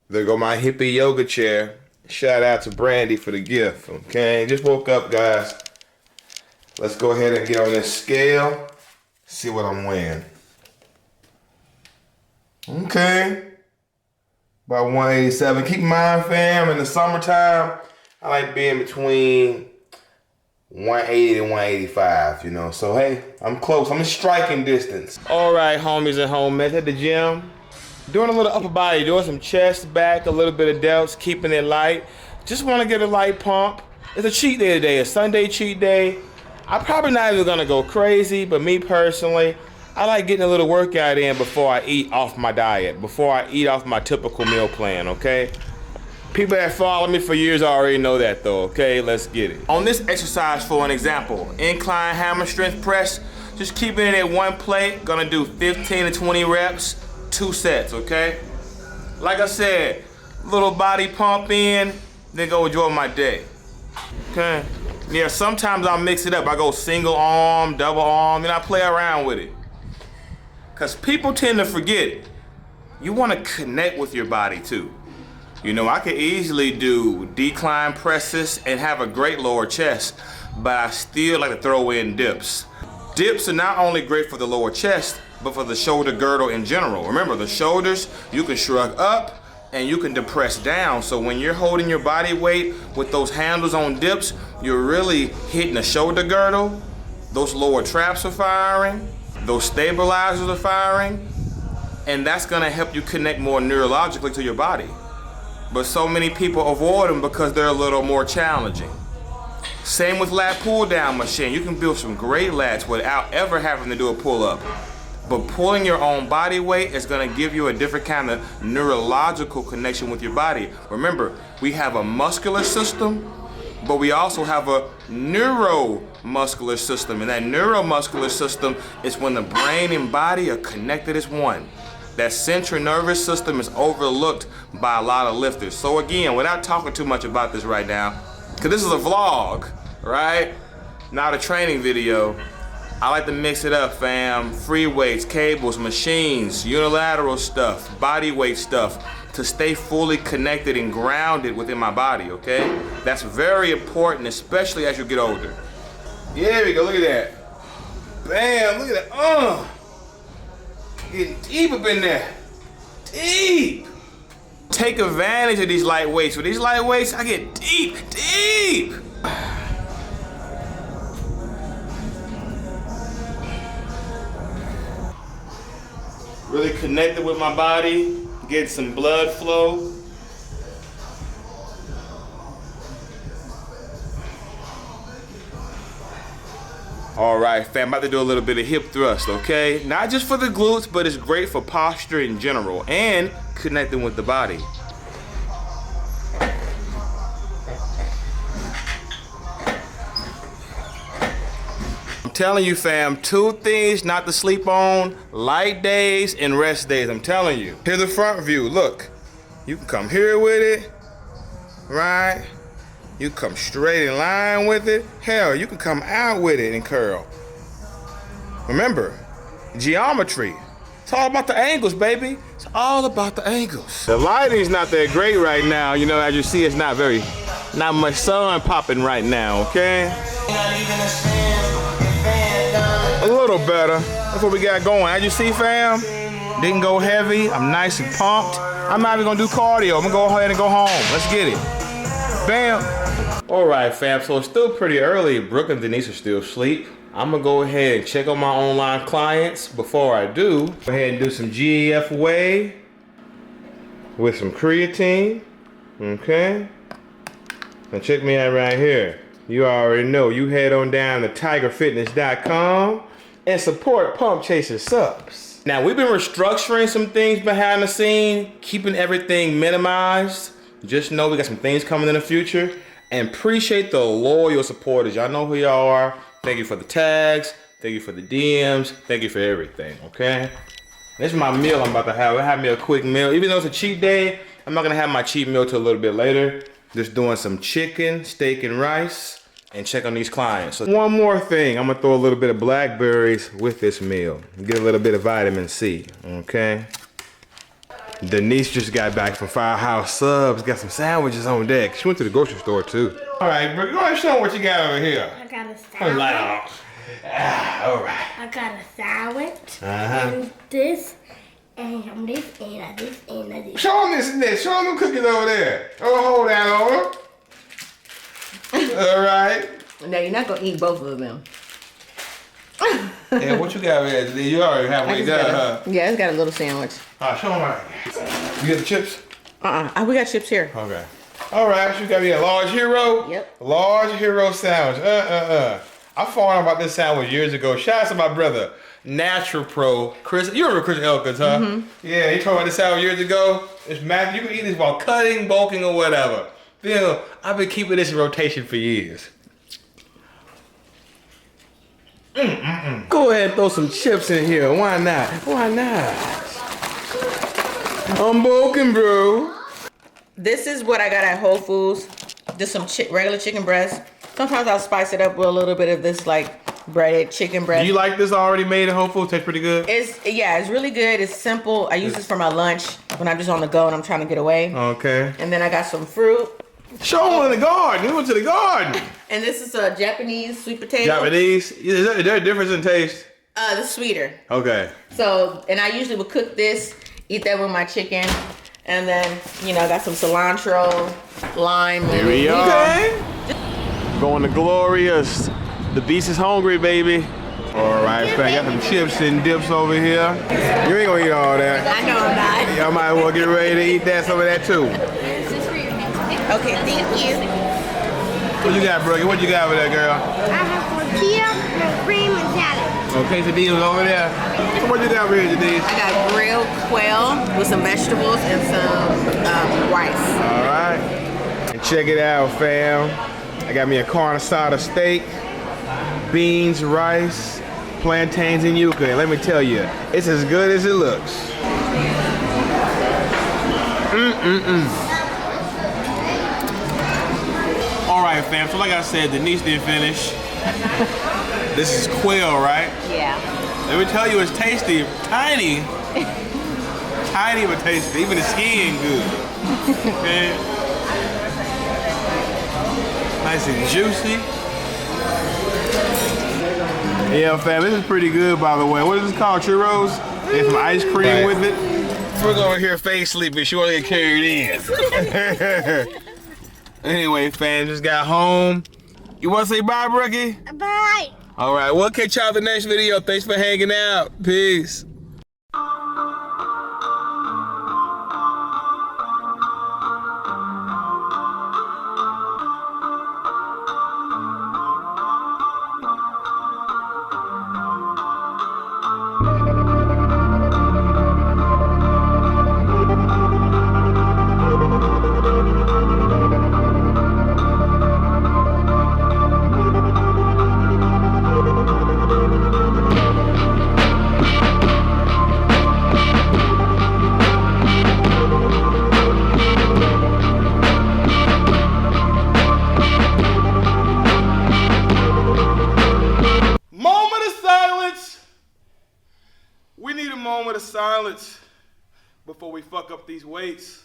There go my hippie yoga chair. Shout out to Brandy for the gift, okay? Just woke up, guys. Let's go ahead and get on this scale. See what I'm weighing. Okay. About 187. Keep in mind, fam, in the summertime, I like being between 180 and 185, you know. So, hey, I'm close. I'm in striking distance. All right, homies and homies, at the gym. Doing a little upper body, doing some chest, back, a little bit of delts, keeping it light. Just want to get a light pump. It's a cheat day today, a Sunday cheat day. I'm probably not even going to go crazy, but me personally, I like getting a little workout in before I eat off my diet, before I eat off my typical meal plan, okay? People that follow me for years already know that though, okay? Let's get it. On this exercise, for an example, incline hammer strength press, just keeping it at one plate, gonna do 15 to 20 reps, 2 sets, okay? Like I said, little body pump in, then go enjoy my day, okay? Yeah, sometimes I'll mix it up. I go single arm, double arm, and I play around with it. Because people tend to forget, you want to connect with your body too. You know, I could easily do decline presses and have a great lower chest, but I still like to throw in dips. Dips are not only great for the lower chest, but for the shoulder girdle in general. Remember, the shoulders, you can shrug up and you can depress down. So when you're holding your body weight with those handles on dips, you're really hitting the shoulder girdle. Those lower traps are firing. Those stabilizers are firing, and that's gonna help you connect more neurologically to your body. But so many people avoid them because they're a little more challenging. Same with lat pull down machine. You can build some great lats without ever having to do a pull up. But pulling your own body weight is gonna give you a different kind of neurological connection with your body. Remember, we have a muscular system, but we also have a neuromuscular system, and that neuromuscular system is when the brain and body are connected as one. That central nervous system is overlooked by a lot of lifters. So again, without talking too much about this right now, because this is a vlog, right? Not a training video, I like to mix it up, fam. Free weights, cables, machines, unilateral stuff, body weight stuff, to stay fully connected and grounded within my body, okay? That's very important, especially as you get older. Yeah, there we go, look at that. Bam, look at that, Getting deep up in there, deep. Take advantage of these light weights. With these light weights, I get deep, deep. Really connected with my body. Get some blood flow. All right, fam, I'm about to do a little bit of hip thrust, okay? Not just for the glutes, but it's great for posture in general and connecting with the body. I'm telling you, fam, 2 things not to sleep on: light days and rest days. I'm telling you. Here's the front view. Look, you can come here with it, right? You come straight in line with it. Hell, you can come out with it and curl. Remember, geometry. It's all about the angles, baby. It's all about the angles. The lighting's not that great right now. You know, as you see, it's not much sun popping right now, okay? A little better. That's what we got going. As you see, fam, didn't go heavy. I'm nice and pumped. I'm not even gonna do cardio. I'm gonna go ahead and go home. Let's get it. Bam. All right, fam, so it's still pretty early. Brooke and Denise are still asleep. I'm gonna go ahead and check on my online clients. Before I do, go ahead and do some GEF whey with some creatine, okay? Now check me out right here. You already know, you head on down to tigerfitness.com and support Pump Chaser subs. Now, we've been restructuring some things behind the scene, keeping everything minimized. Just know we got some things coming in the future, and appreciate the loyal supporters. Y'all know who y'all are. Thank you for the tags. Thank you for the DMs. Thank you for everything, okay? This is my meal I'm about to have. I have me a quick meal. Even though it's a cheat day, I'm not gonna have my cheat meal till a little bit later. Just doing some chicken, steak, and rice, and check on these clients. So one more thing, I'm gonna throw a little bit of blackberries with this meal. Get a little bit of vitamin C, okay? Denise just got back from Firehouse Subs. Got some sandwiches on deck. She went to the grocery store too. All right, bro, go ahead and show them what you got over here. I got a sandwich. All right. I got a sandwich. And this. And this, and this, and this. Show them this. Show them cookies over there. Oh, hold that over. All right. Now you're not gonna eat both of them. Yeah, what you got over there? You already halfway done, huh? Yeah, it's got a little sandwich. Show them right. You get the chips? We got chips here. Okay. All right, you got me a large hero. Yep. Large hero sandwich. I found out about this sandwich years ago. Shout out to my brother, Natural Pro Chris. You remember Chris Elkins, huh? Mm-hmm. Yeah, he told me about this sandwich years ago. It's massive. You can eat this while cutting, bulking, or whatever. Then I've been keeping this in rotation for years. Go ahead and throw some chips in here. Why not? Why not? I'm bulking, bro. This is what I got at Whole Foods. Just some regular chicken breast. Sometimes I'll spice it up with a little bit of this like breaded chicken breast. Do you like this already made at Whole Foods? Tastes pretty good? It's really good. It's simple. I use this for my lunch when I'm just on the go and I'm trying to get away. Okay. And then I got some fruit. Show them in the garden. We went to the garden. And this is a Japanese sweet potato. Japanese? Is there a difference in taste? The sweeter. Okay. So, and I usually would cook this, eat that with my chicken. And then, I got some cilantro, lime. Here we are. Okay. Going to Glorious. The beast is hungry, baby. All right, fam. Got some chips and dips over here. You ain't gonna eat all that. I know I'm not. Y'all might as well get ready to eat some of that too. Okay, thank you. What you got, Brookie? What you got over there, girl? I have tortilla, cream, and salad. Okay, Jadine's over there. So what you got over here, Jadine? I got grilled quail with some vegetables and some rice. All right. And check it out, fam. I got me a carne asada steak, beans, rice, plantains, and yuca. And let me tell you, it's as good as it looks. All right, fam. So like I said, Denise didn't finish. This is quail, right? Yeah. Let me tell you, it's tasty. Tiny. Tiny but tasty. Even the skin good. Okay. Nice and juicy. Yeah, fam, this is pretty good, by the way. What is this called? Churros? There's some ice cream with it. We're over here face sleeping. She want to get carried in. Anyway, fam, just got home. You want to say bye, Brookie? Bye. All right, we'll catch y'all in the next video. Thanks for hanging out. Peace. We need a moment of silence before we fuck up these weights.